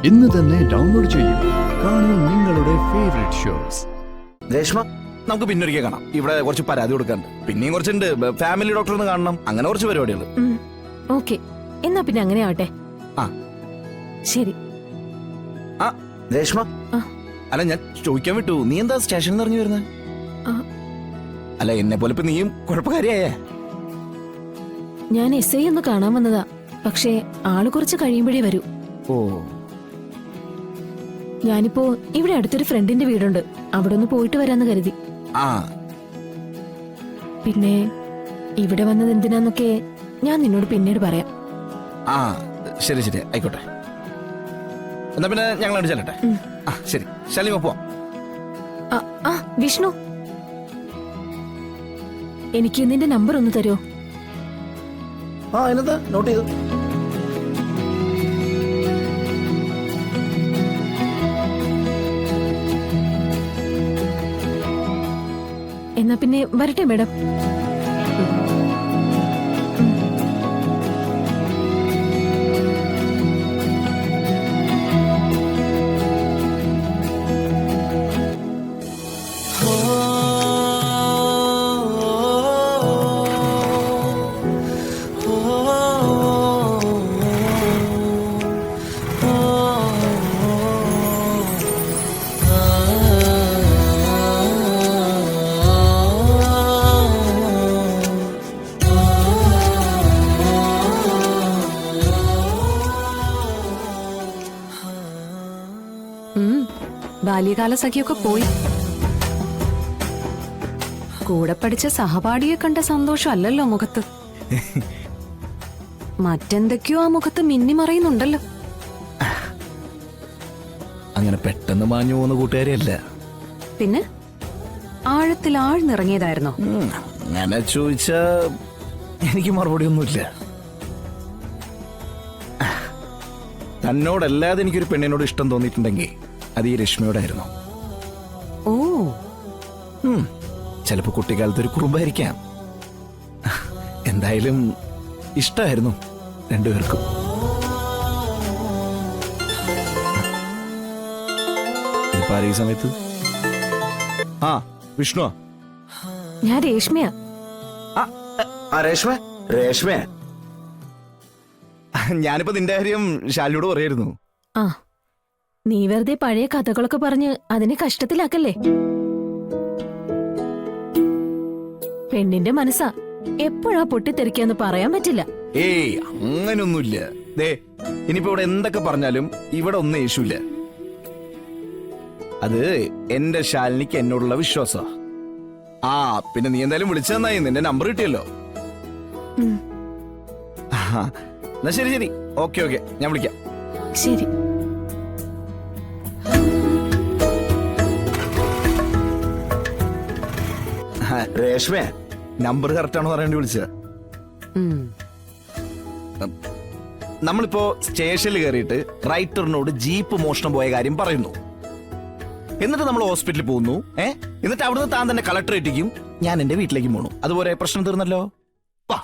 ഇന്ന് തന്നെ ഡൗൺലോഡ് ചെയ്യൂ. കാണൂ നിങ്ങളുടെ ഫേവറേറ്റ് ഷോസ്. രേഷ്മ, നമുക്ക് പിന്നൊരിക്കൽ കാണാം. ഇവിടെ കുറച്ച് പരാതി കൊടുക്കാണ്ട്, പിന്നെയും കുറച്ചുണ്ട്. ഫാമിലി ഡോക്ടറിന് കാണണം, അങ്ങനെ കുറച്ച് പരിപാടികൾ. ഓക്കെ, എന്നാ പിന്നെ അങ്ങനെ ആവട്ടെ. ആ ശരി. ആ രേഷ്മ, അല്ല ഞാൻ ചോദിക്കാൻ വിട്ടു, നീ എന്താ സ്റ്റേഷനിൽ നിന്ന് ഇറങ്ങി വരുന്നത്? അല്ല എന്നെ പോലെ ഇപ്പൊ നീയും കുഴപ്പക്കാരിയായേ? ഞാൻ SI ഒന്ന് കാണാൻ വന്നതാ, പക്ഷേ ആള് കുറച്ച് കഴിയുമ്പോഴേ വരൂ. ഓ, ഞാനിപ്പോ ഇവിടെ അടുത്തൊരു ഫ്രണ്ടിന്റെ വീടുണ്ട്, അവിടെ ഒന്ന് പോയിട്ട് വരാന്ന് കരുതി. ആ പിന്നെ ഇവിടെ വന്നത് എന്തിനാന്നൊക്കെ ഞാൻ നിന്നോട് പിന്നീട് പറയാം. ആ ശരി ശരി, ആയിക്കോട്ടെ. എന്നാ പിന്നെ ഞങ്ങൾ അങ്ങോട്ട് ചെല്ലട്ടെ. ആ ശരി, ശാലിമ പോവാം. വിഷ്ണു, എനിക്ക് നിന്റെ നമ്പർ ഒന്ന് തരുമോ? ആ എന്നതാ, നോട്ട് ചെയ്തു. എന്നാ പിന്നെ വരട്ടെ മേഡം. ബാല്യകാല സഖിയൊക്കെ പോയി. കൂടെ പഠിച്ച സഹപാഠിയെ കണ്ട സന്തോഷമല്ലല്ലോ മുഖത്ത്. മറ്റെന്തൊക്കെയോ ആ മുഖത്ത് മിന്നിമറയുന്നുണ്ടല്ലോ. അങ്ങനെ പെട്ടെന്ന് മാഞ്ഞു പോകുന്ന കൂട്ടുകാരിയല്ല. പിന്നെ ആഴത്തിൽ ആഴ്ന്നിറങ്ങിയതായിരുന്നോ? അങ്ങനെ ചോദിച്ചാ എനിക്ക് മറുപടി ഒന്നുമില്ല. തന്നോടല്ലാതെ എനിക്കൊരു പെണ്ണിനോട് ഇഷ്ടം തോന്നിയിട്ടുണ്ടെങ്കിൽ അത് ഈ രശ്മിയോടായിരുന്നു. ഓ, ചിലപ്പോ കുട്ടിക്കാലത്ത് ഒരു കുറുമ്പായിരിക്കാം. എന്തായാലും ഇഷ്ടമായിരുന്നു രണ്ടുപേർക്കും. ഇതിപ്പോ ഈ സമയത്ത് ആ വിഷ്ണു, ഞാൻ രേഷ്മയാ. രേഷ്മ, രേഷ്മ, ഞാനിപ്പോ നിന്റെ കാര്യം ശാലിയോട് പറയായിരുന്നു. ആ, നീ വെറുതെ പഴയ കഥകളൊക്കെ പറഞ്ഞ് അതിനെ കഷ്ടത്തിലാക്കല്ലേ. പെണ്ണിന്റെ മനസ്സാ, എപ്പോഴാ പൊട്ടിത്തെറിക്കാന്ന് പറയാൻ പറ്റില്ല. ഏയ് അങ്ങനൊന്നുമില്ല. ദേ ഇനിയിപ്പോ ഇവിടെ എന്തൊക്കെ പറഞ്ഞാലും ഇവിടെ ഒന്നും യേശുല്ല. അത് എന്റെ ശാലിനിക്ക് എന്നോടുള്ള വിശ്വാസ. ആ പിന്നെ നീ എന്തായാലും വിളിച്ചു തന്നായി, നിന്റെ നമ്പർ കിട്ടിയല്ലോ. എന്നാ ശരി ശരി, ഓക്കെ ഓക്കെ, ഞാൻ വിളിക്കാം. ശരി. രേഷ്മേ, നമ്പർ കറക്റ്റ് ആണോ പറയാൻ വിളിച്ച. നമ്മളിപ്പോ സ്റ്റേഷനിൽ കയറിയിട്ട് റൈറ്ററിനോട് ജീപ്പ് മോഷണം പോയ കാര്യം പറയുന്നു. എന്നിട്ട് നമ്മൾ ഹോസ്പിറ്റലിൽ പോകുന്നു. എന്നിട്ട് അവിടുന്ന് താൻ തന്നെ കളക്ടറേറ്റിക്കും ഞാൻ എന്റെ വീട്ടിലേക്കും പോണു. അതുപോലെ പ്രശ്നം തീർന്നല്ലോ. വാ.